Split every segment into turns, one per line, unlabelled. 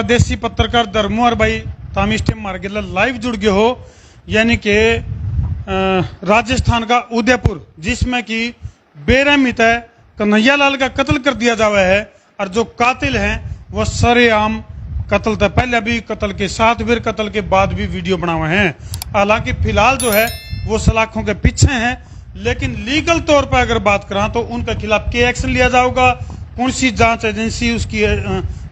देसी पत्रकार धर्मोहर भाई तामिश टीम मार्गेला लाइव जुड़ गए हो, यानी कि राजस्थान का उदयपुर, जिसमें कि बेरहमी तय कन्हैया लाल का कत्ल कर दिया जावा है और जो कातिल हैं वह सरेआम कत्ल था, पहले भी कत्ल के साथ फिर कत्ल के बाद भी वीडियो बनाए हैं। हालांकि फिलहाल जो है वो सलाखों के पीछे हैं, लेकिन लीगल तौर पर अगर बात करें तो उनके खिलाफ क्या एक्शन लिया जाएगा, कौन सी जांच एजेंसी उसकी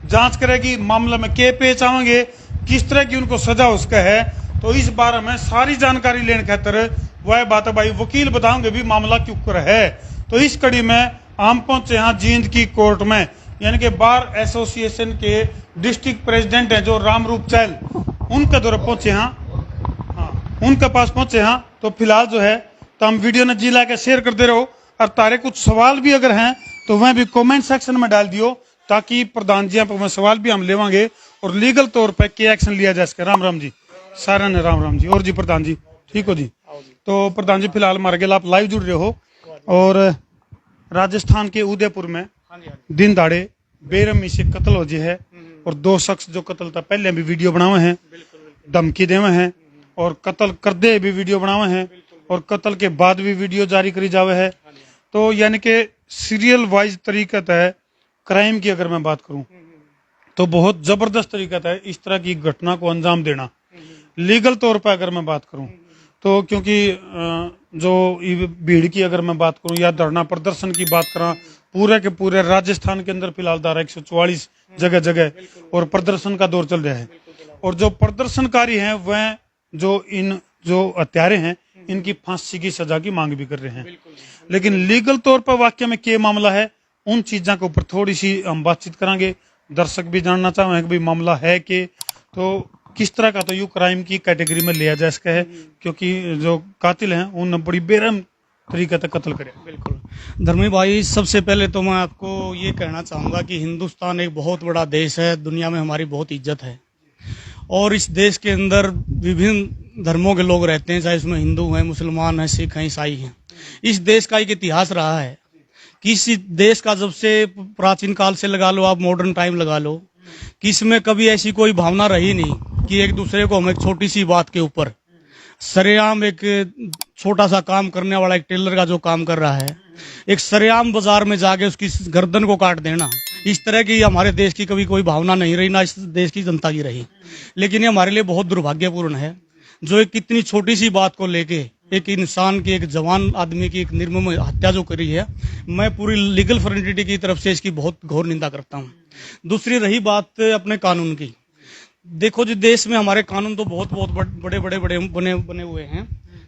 जांच करेगी, मामले में के पेच आएंगे, किस तरह की उनको सजा उसका है, तो इस बारे में सारी जानकारी लेने खातर वह बात है भाई वकील बताओगे भी मामला क्यों कर है। तो इस कड़ी में हम पहुंचे यहाँ जींद की कोर्ट में, यानी कि बार एसोसिएशन के डिस्ट्रिक्ट प्रेसिडेंट हैं जो रामरूप चैल, उनके द्वारा पहुंचे यहाँ, हाँ उनके पास पहुंचे यहाँ। तो फिलहाल जो है तो हम वीडियो ने जिला के शेयर करते रहो, और तारे कुछ सवाल भी अगर हैं तो वह भी कमेंट सेक्शन में डाल दियो, ताकि प्रधान जी पर सवाल भी हम लेवांगे और लीगल तौर पर क्या एक्शन लिया जा सके। राम राम जी सारा ने, राम राम जी। और जी प्रधान जी ठीक हो जी? तो प्रधान जी फिलहाल मार्गेल आप लाइव जुड़ रहे हो, और राजस्थान के उदयपुर में दिन दाड़े बेरहमी से कत्ल हो है, और दो शख्स जो कत्ल था पहले भी वीडियो बनाए हैं, धमकी देवे हैं, और कत्ल कर दे भी वीडियो बनाए हैं, और कत्ल के बाद भी वीडियो जारी करी जावे है। तो यानी कि सीरियल वाइज तरीका है क्राइम की अगर मैं बात करूं तो बहुत जबरदस्त तरीका है इस तरह की घटना को अंजाम देना। लीगल तौर पर अगर मैं बात करूं तो क्योंकि जो भीड़ की अगर मैं बात करूं या धरना प्रदर्शन की बात करा, पूरे के पूरे राजस्थान के अंदर फिलहाल धारा 144 जगह जगह और प्रदर्शन का दौर चल रहा है, और जो प्रदर्शनकारी हैं वह जो हत्यारे हैं इनकी फांसी की सजा की मांग भी कर रहे हैं। लेकिन लीगल तौर पर वाकई में क्या मामला है, उन चीजों के ऊपर थोड़ी सी हम बातचीत करेंगे। दर्शक भी जानना चाहेंगे कि भाई मामला है कि तो किस तरह का, तो यू क्राइम की कैटेगरी में लिया जा सका है, क्योंकि जो कातिल हैं उन्होंने बड़ी बेरहम तरीके से कत्ल करे।
बिल्कुल धर्मी भाई, सबसे पहले तो मैं आपको ये कहना चाहूँगा कि हिंदुस्तान एक बहुत बड़ा देश है, दुनिया में हमारी बहुत इज्जत है, और इस देश के अंदर विभिन्न धर्मों के लोग रहते हैं, चाहे इसमें हिंदू हैं, मुसलमान हैं, सिख हैं, ईसाई हैं। इस देश का एक इतिहास रहा है कि इस देश का जब से प्राचीन काल से लगा लो, आप मॉडर्न टाइम लगा लो, कि इसमें कभी ऐसी कोई भावना रही नहीं कि एक दूसरे को हम एक छोटी सी बात के ऊपर सरेआम, एक छोटा सा काम करने वाला एक टेलर का जो काम कर रहा है, एक सरेआम बाजार में जाके उसकी गर्दन को काट देना, इस तरह की हमारे देश की कभी कोई भावना नहीं रही, ना इस देश की जनता की रही। लेकिन ये हमारे लिए बहुत दुर्भाग्यपूर्ण है जो एक कितनी छोटी सी बात को लेके एक इंसान की, एक जवान आदमी की एक निर्मम हत्या जो करी है, मैं पूरी लीगल फ्रेंडिटी की तरफ से इसकी बहुत घोर निंदा करता हूँ। दूसरी रही बात अपने कानून की, देखो जी देश में हमारे कानून तो बहुत बड़े बने हुए हैं,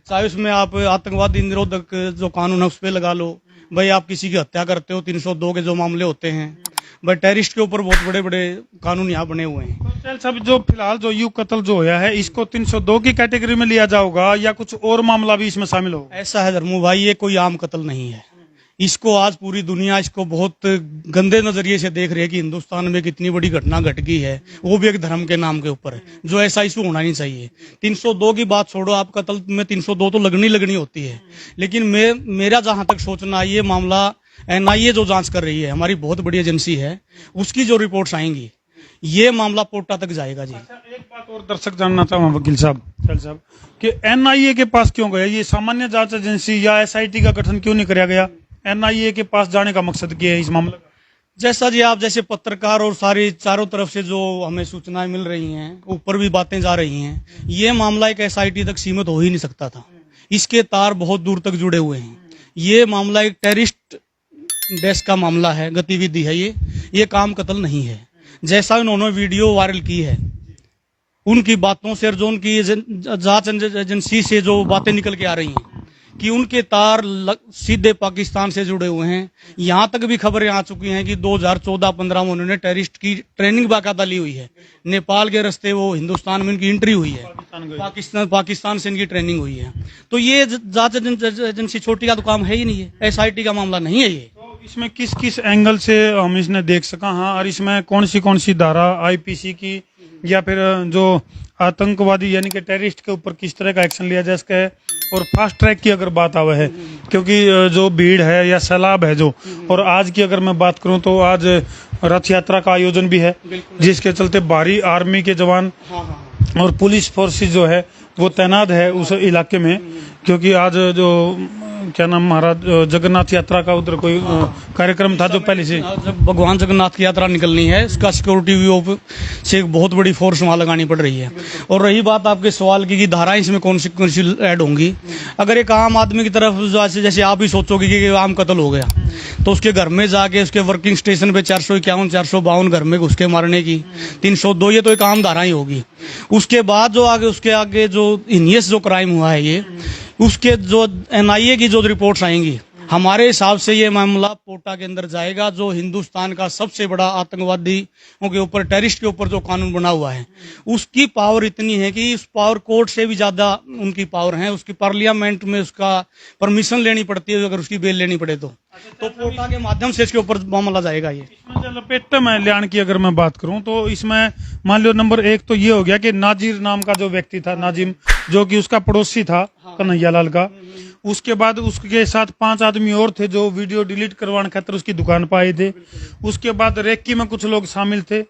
चाहे उसमें आप आतंकवादी निरोधक जो कानून है उस पर लगा लो, भाई आप किसी की हत्या करते हो 302 के जो मामले होते हैं, भाई टेररिस्ट के ऊपर बहुत बड़े कानून यहाँ बने हुए हैं।
सब जो फिलहाल जो यू कत्ल जो होया है इसको 302 की कैटेगरी में लिया जाएगा या कुछ और मामला भी इसमें शामिल होगा?
ऐसा है धर्मू भाई, ये कोई आम कत्ल नहीं है, इसको आज पूरी दुनिया इसको बहुत गंदे नजरिए से देख रही है कि हिंदुस्तान में कितनी बड़ी घटना घट गई है, वो भी एक धर्म के नाम के ऊपर है, जो ऐसा इशू होना नहीं चाहिए। 302 की बात छोड़ो, आप कत्ल में 302 तो लगनी होती है, लेकिन मेरा जहां तक सोचना, ये मामला NIA जो जांच कर रही है, हमारी बहुत बड़ी एजेंसी है, उसकी जो रिपोर्ट्स आएंगी, ये मामला पोटा तक जाएगा जी।
अच्छा, एक बात और दर्शक जानना चाहूंगा वकील साहब कि NIA के पास क्यों गया? ये सामान्य जांच एजेंसी या SIT का गठन क्यों नहीं कराया गया? NIA के पास जाने का मकसद क्या है इस मामले का?
जैसा जी आप जैसे पत्रकार और सारी चारों तरफ से जो हमें सूचनाएं मिल रही हैं, ऊपर भी बातें जा रही हैं, ये मामला एक SIT तक सीमित हो ही नहीं सकता था। इसके तार बहुत दूर तक जुड़े हुए हैं। ये मामला एक टेररिस्ट डेस्क का मामला है, गतिविधि है, ये काम कत्ल नहीं है। जैसा उन्होंने वीडियो वायरल की है, उनकी बातों से और जो उनकी जांच एजेंसी से जो बातें निकल के आ रही हैं कि उनके तार सीधे पाकिस्तान से जुड़े हुए हैं। यहाँ तक भी खबरें आ चुकी हैं कि 2014-15 में उन्होंने टेररिस्ट की ट्रेनिंग बाकायदा ली हुई है। नेपाल के रास्ते वो हिंदुस्तान में इनकी एंट्री हुई है, पाकिस्तान से इनकी ट्रेनिंग हुई है। तो ये जांच एजेंसी छोटी का तो काम है ही नहीं है, SIT का मामला नहीं है ये।
तो इसमें किस किस एंगल से हम इसने देख सका? हाँ, और इसमें कौन सी धारा IPC की या फिर जो आतंकवादी यानी कि टेररिस्ट के ऊपर किस तरह का एक्शन लिया जा सके? और फास्ट ट्रैक की अगर बात आवे है, क्योंकि जो भीड़ है या सैलाब है जो, और आज की अगर मैं बात करूं तो आज रथ यात्रा का आयोजन भी है, जिसके चलते भारी आर्मी के जवान और पुलिस फोर्सेस जो है वो तैनात है उस इलाके में, क्योंकि आज जो क्या नाम महाराज जगन्नाथ यात्रा का उधर कोई कार्यक्रम था जो पहले से
जब भगवान जगन्नाथ की यात्रा निकलनी है, इसका सिक्योरिटी व्यू से एक बहुत बड़ी फोर्स वहाँ लगानी पड़ रही है। और रही बात आपके सवाल की कि धाराएं इसमें कौन सी ऐड होंगी, अगर एक आम आदमी की तरफ जैसे आप ही सोचोगे कि आम कत्ल हो गया, तो उसके घर में जाके उसके वर्किंग स्टेशन पे 451 452 घर में घुस के मारने की 302, ये तो एक आम धारा ही होगी। उसके बाद जो आगे उसके आगे जो हिनियस जो क्राइम हुआ है, ये उसके जो NIA की जो रिपोर्ट्स आएंगी, हमारे हिसाब से ये मामला पोटा के अंदर जाएगा, जो हिंदुस्तान का सबसे बड़ा आतंकवादियों के ऊपर, टेररिस्ट के ऊपर जो कानून बना हुआ है, उसकी पावर इतनी है कि उस पावर कोर्ट से भी ज्यादा उनकी पावर है। उसकी पार्लियामेंट में उसका परमिशन लेनी पड़ती है, अगर उसकी बेल लेनी पड़े तो पोटा के माध्यम से इसके ऊपर मामला जाएगा। ये
इसमें जो लपेटे में लियान की अगर मैं बात करूं तो इसमें मान लो नंबर 1 तो ये हो गया कि नाजिर नाम का जो व्यक्ति था, नाजिम, जो कि उसका पड़ोसी था कन्हैया लाल का। उसके बाद उसके साथ 5 आदमी और थे जो वीडियो डिलीट करवाने खातिर उसकी दुकान पर आए थे। उसके बाद रेक्की में कुछ लोग शामिल थे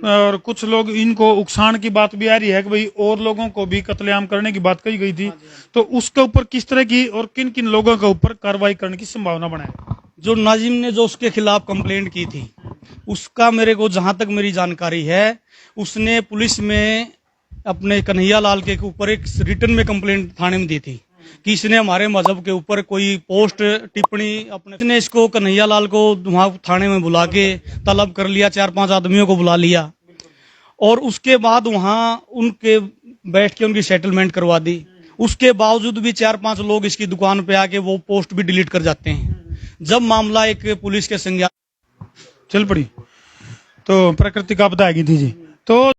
और कुछ लोग इनको उकसाण की बात भी आ रही है कि भाई और लोगों को भी कत्लेआम करने की बात कही गई थी। तो उसके ऊपर किस तरह की और किन किन लोगों के ऊपर कार्रवाई करने की संभावना बनाए?
जो नाजिम ने जो उसके खिलाफ कंप्लेंट की थी, उसका मेरे को जहां तक मेरी जानकारी है, उसने पुलिस में अपने कन्हैया लाल के ऊपर एक रिटर्न में कंप्लेंट थाने में दी थी कि इसने हमारे मजहब के ऊपर कोई पोस्ट टिप्पणी इसने इसको कन्हैया लाल को वहां थाने में बुला के तलब कर लिया, 4-5 आदमियों को बुला लिया और उसके बाद वहां उनके बैठ के उनकी सेटलमेंट करवा दी। उसके बावजूद भी 4-5 लोग इसकी दुकान पे आके वो पोस्ट भी डिलीट कर जाते हैं। जब मामला एक पुलिस के संज्ञान
चल पड़ी तो प्राकृतिक आपदा आ गई थी जी, तो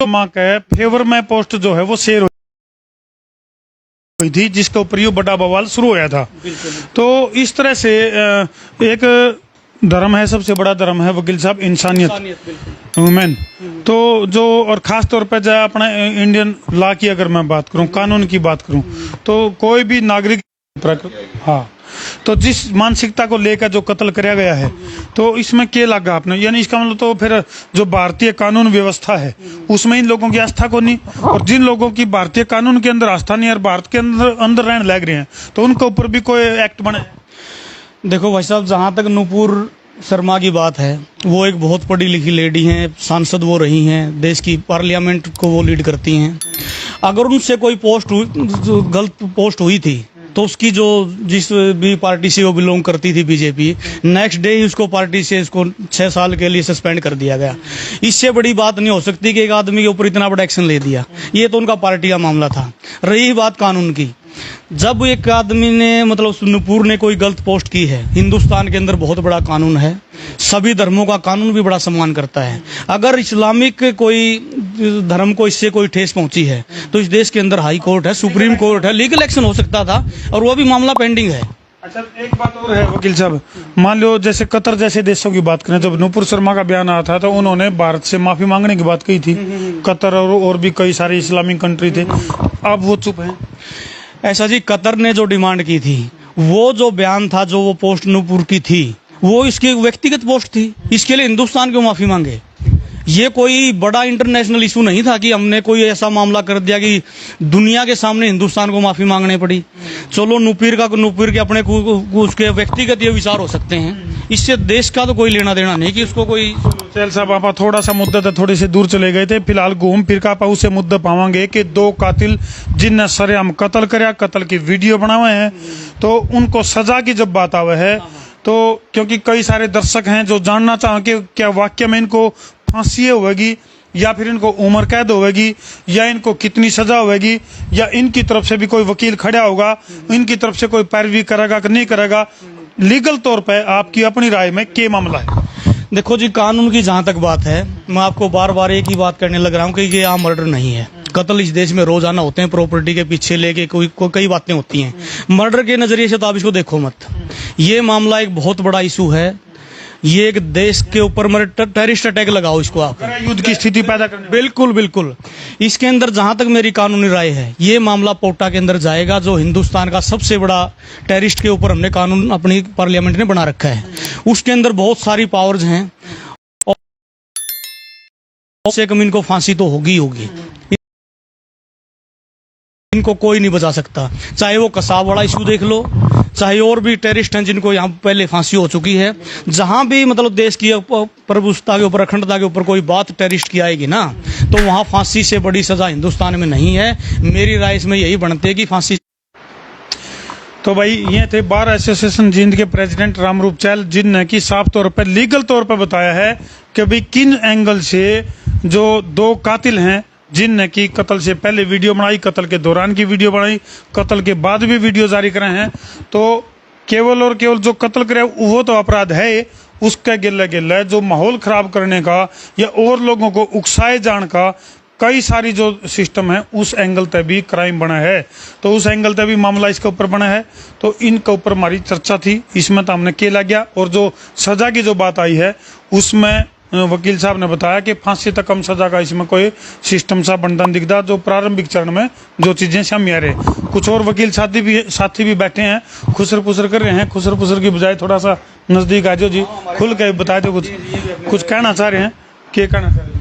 माँ के फेवर में पोस्ट जो है वो शेयर हुई थी, जिसके ऊपर ये बड़ा बवाल शुरू होया था। तो इस तरह से एक धर्म है, सबसे बड़ा धर्म है वकील साहब इंसानियत, ह्यूमन। तो जो और खास तौर पर जो अपना इंडियन लॉ की अगर मैं बात करूं, कानून की बात करूं, तो कोई भी नागरिक, हाँ, तो जिस मानसिकता को लेकर जो कत्ल किया गया है, तो इसमें क्या लगा आपने? यानी इसका मतलब तो फिर जो भारतीय कानून व्यवस्था है उसमें इन लोगों की आस्था को नहीं, और जिन लोगों की भारतीय कानून के अंदर आस्था नहीं और भारत के अंदर रहने लग रहे हैं, तो उनके ऊपर भी कोई एक्ट बने?
देखो भाई साहब, जहाँ तक नूपुर शर्मा की बात है, वो एक बहुत पढ़ी लिखी लेडी हैं, सांसद वो रही हैं, देश की पार्लियामेंट को वो लीड करती हैं। अगर उनसे कोई गलत पोस्ट हुई थी तो उसकी जो जिस भी पार्टी से वो बिलोंग करती थी, बीजेपी, नेक्स्ट डे ही उसको पार्टी से इसको 6 साल के लिए सस्पेंड कर दिया गया। इससे बड़ी बात नहीं हो सकती कि एक आदमी के ऊपर इतना बड़ा एक्शन ले दिया। ये तो उनका पार्टी का मामला था। रही बात कानून की, जब एक आदमी ने मतलब नूपुर ने कोई गलत पोस्ट की है, हिंदुस्तान के अंदर बहुत बड़ा कानून है, सभी धर्मों का कानून भी बड़ा सम्मान करता है। अगर इस्लामिक कोई धर्म को इससे कोई ठेस पहुंची है, तो इस देश के अंदर हाई कोर्ट है, सुप्रीम कोर्ट है, लीगल एक्शन हो सकता था, और वो भी मामला पेंडिंग है।
अच्छा, एक बात और है वकील साहब, मान लो जैसे कतर जैसे देशों की बात करें, जब नूपुर शर्मा का बयान आया था तो उन्होंने भारत से माफी मांगने की बात कही थी। कतर और भी कई सारे इस्लामिक कंट्री थे, अब वो चुप हैं।
ऐसा जी, कतर ने जो डिमांड की थी, वो जो बयान था, जो वो पोस्ट नूपुर की थी, वो इसकी व्यक्तिगत पोस्ट थी। इसके लिए हिंदुस्तान क्यों माफी मांगे? ये कोई बड़ा इंटरनेशनल इशू नहीं था कि हमने कोई ऐसा मामला कर दिया कि दुनिया के सामने हिंदुस्तान को माफी मांगनी पड़ी। चलो नुपीर के अपने उसके व्यक्तिगत ये विचार हो सकते हैं, इससे देश का तो कोई लेना देना नहीं कि उसको कोई।
चल साहब, आप थोड़ा सा मुद्दा था, थोड़े से दूर चले गए थे। फिलहाल घूम फिर का आप उसे मुद्दा पावांगे कि 2 कातिल जिनने सरेआम कत्ल कराया, कत्ल की वीडियो बनाए हैं, तो उनको सजा की जब बात आवे है, तो क्योंकि कई सारे दर्शक हैं जो जानना चाहें कि क्या वाकई में इनको फांसी होगी या फिर इनको उम्र कैद होगी या इनको कितनी सजा होगी, या इनकी तरफ से भी कोई वकील खड़ा होगा, इनकी तरफ से कोई पैरवी करेगा कि नहीं करेगा। लीगल तौर पे आपकी अपनी राय में क्या मामला है?
देखो जी, कानून की जहाँ तक बात है, मैं आपको बार बार एक ही बात करने लग रहा हूँ कि ये आम मर्डर नहीं है। कत्ल इस देश में रोजाना होते हैं, प्रॉपर्टी के पीछे लेके कई बातें होती हैं। मर्डर के नजरिए से तो आप इसको देखो मत। ये मामला एक बहुत बड़ा इशू है। ये एक देश के ऊपर टेररिस्ट अटैक लगाओ इसको आप,
युद्ध की स्थिति पैदा करने।
बिल्कुल बिल्कुल। इसके अंदर जहां तक मेरी कानूनी राय है, ये मामला पोटा के अंदर जाएगा, जो हिंदुस्तान का सबसे बड़ा टेररिस्ट के ऊपर हमने कानून अपनी पार्लियामेंट ने बना रखा है। उसके अंदर बहुत सारी पावर्स हैं और से कम इनको फांसी तो होगी होगी। इनको कोई नहीं बचा सकता, चाहे वो कसाब वाला इशू देख लो, चाहे और भी टेररिस्ट हैं जिनको यहाँ पहले फांसी हो चुकी है। जहां भी मतलब देश की प्रभुसत्ता के ऊपर, अखंडता के ऊपर कोई बात टेररिस्ट की आएगी ना, तो वहां फांसी से बड़ी सजा हिंदुस्तान में नहीं है। मेरी राय इसमें यही बनती है कि फांसी।
तो भाई ये थे बार एसोसिएशन जींद के प्रेसिडेंट रामरूप चहल, जिनने की साफ तौर पर लीगल तौर पर बताया है कि भाई किन एंगल से जो 2 कातिल हैं, जिनने की कत्ल से पहले वीडियो बनाई, कत्ल के दौरान की वीडियो बनाई, कत्ल के बाद भी वीडियो जारी करे हैं, तो केवल और केवल जो कत्ल करे वो तो अपराध है, उसका गिल्ला जो माहौल खराब करने का या और लोगों को उकसाए जाने का कई सारी जो सिस्टम है, उस एंगल तक भी क्राइम बना है। तो उस एंगल तक भी मामला इसके ऊपर बना है। तो इनके ऊपर हमारी चर्चा थी, इसमें तो हमने केला गया। और जो सजा की जो बात आई है, उसमें वकील साहब ने बताया कि फांसी तक कम सजा का इसमें कोई सिस्टम सा बंधन दिखता, जो प्रारंभिक चरण में जो चीजें सामने रहे। कुछ और वकील साथी भी बैठे हैं, खुसर पुसर कर रहे हैं। खुसर पुसर की बजाय थोड़ा सा नजदीक आ जाओ जी, खुल के बता दो, कुछ कहना चाह रहे हैं। क्या कहना चाह रहे हैं?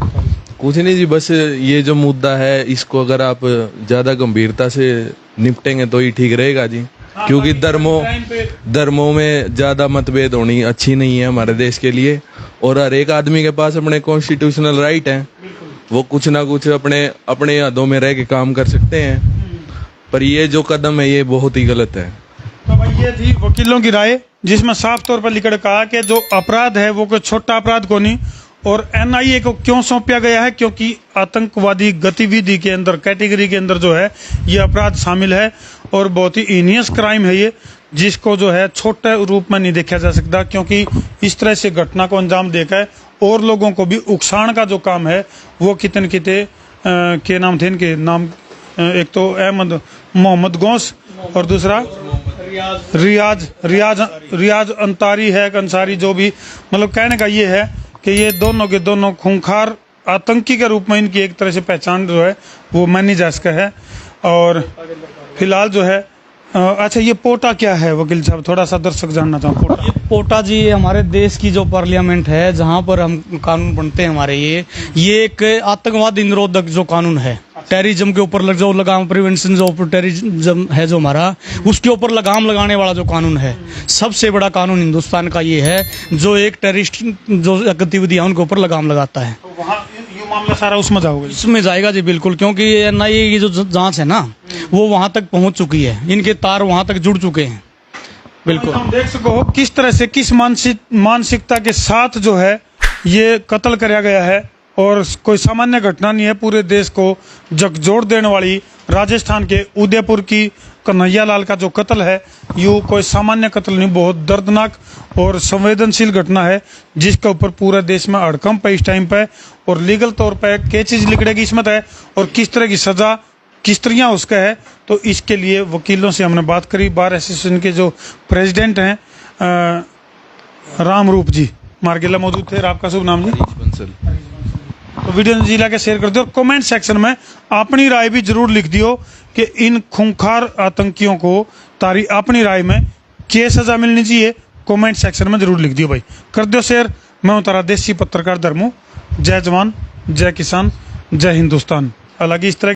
कुछ नहीं जी, बस ये जो मुद्दा है, इसको अगर आप ज्यादा गंभीरता से निपटेंगे तो ही ठीक रहेगा जी, क्योंकि धर्मों में ज्यादा मतभेद होनी अच्छी नहीं है हमारे देश के लिए। और हर एक आदमी के पास अपने कॉन्स्टिट्यूशनल राइट हैं, वो कुछ ना कुछ अपने हदों में रह के काम कर सकते हैं। पर ये जो कदम है, ये बहुत ही गलत है।
तो भाई ये थी वकीलों की राय, जिसमें साफ तौर पर लिखकर कहा कि जो अपराध है वो कोई छोटा अपराध को नहीं। और एनआईए को क्यों सौंपा गया है? क्योंकि आतंकवादी गतिविधि के अंदर, कैटेगरी के अंदर जो है ये अपराध शामिल है और बहुत ही हीनियस क्राइम है ये, जिसको जो है छोटे रूप में नहीं देखा जा सकता। क्योंकि इस तरह से घटना को अंजाम देकर और लोगों को भी उकसाने का जो काम है, वो कितने के नाम थे इनके नाम, एक तो अहमद मोहम्मद गौस और दूसरा रियाज अंतारी है, अंसारी, जो भी मतलब कहने का ये है कि ये दोनों के दोनों खूंखार आतंकी के रूप में इनकी एक तरह से पहचान जो है वो मानी जा सका है। और फिलहाल जो है अच्छा, ये पोटा क्या है वकील साहब, थोड़ा सा दर्शक जानना चाहूँ।
पोटा जी, ये हमारे देश की जो पार्लियामेंट है, जहाँ पर हम कानून बनते हैं हमारे, ये एक आतंकवाद निरोधक जो कानून है, टेररिज्म के ऊपर जो लगाम, प्रिवेंशन जो टेररिज्म है जो हमारा, उसके ऊपर लगाम लगाने वाला जो कानून है, सबसे बड़ा कानून हिंदुस्तान का ये है, जो एक टेररिस्ट जो गतिविधियां उनके ऊपर लगाम लगाता है।
तो वहाँ ये मामला सारा उसमें जाओगे?
इसमें जाएगा जी, बिल्कुल, क्योंकि एनआईए की जो जांच है ना, वो वहां तक पहुंच चुकी है, इनके तार वहां तक जुड़ चुके हैं। बिल्कुल,
हम देख सको किस तरह से, किस मानसिकता के साथ जो है ये कत्ल कराया गया है। और कोई सामान्य घटना नहीं है, पूरे देश को झकझोर देने वाली राजस्थान के उदयपुर की कन्हैया लाल का जो कत्ल है, यूँ कोई सामान्य कत्ल नहीं, बहुत दर्दनाक और संवेदनशील घटना है, जिसके ऊपर पूरे देश में हड़कंप है इस टाइम पे। और लीगल तौर पे क्या चीज़ लिखड़ेगी इसमें है और किस तरह की सज़ा किस तरह उसका है, तो इसके लिए वकीलों से हमने बात करी। बार एसोसिएशन के जो प्रेसिडेंट हैं रामरूप जी मार्गेला मौजूद थे। आपका शुभ नाम जी?
बंसल।
तो वीडियो ने जिला के शेयर कर दियो और कमेंट सेक्शन में अपनी राय भी जरूर लिख दियो कि इन खूंखार आतंकियों को तारी अपनी राय में क्या सजा मिलनी चाहिए, कमेंट सेक्शन में जरूर लिख दियो भाई। कर दियो शेयर। मैं हूं तारा देसी पत्रकार धर्मू। जय जवान, जय किसान, जय हिंदुस्तान। हालांकि इस तरह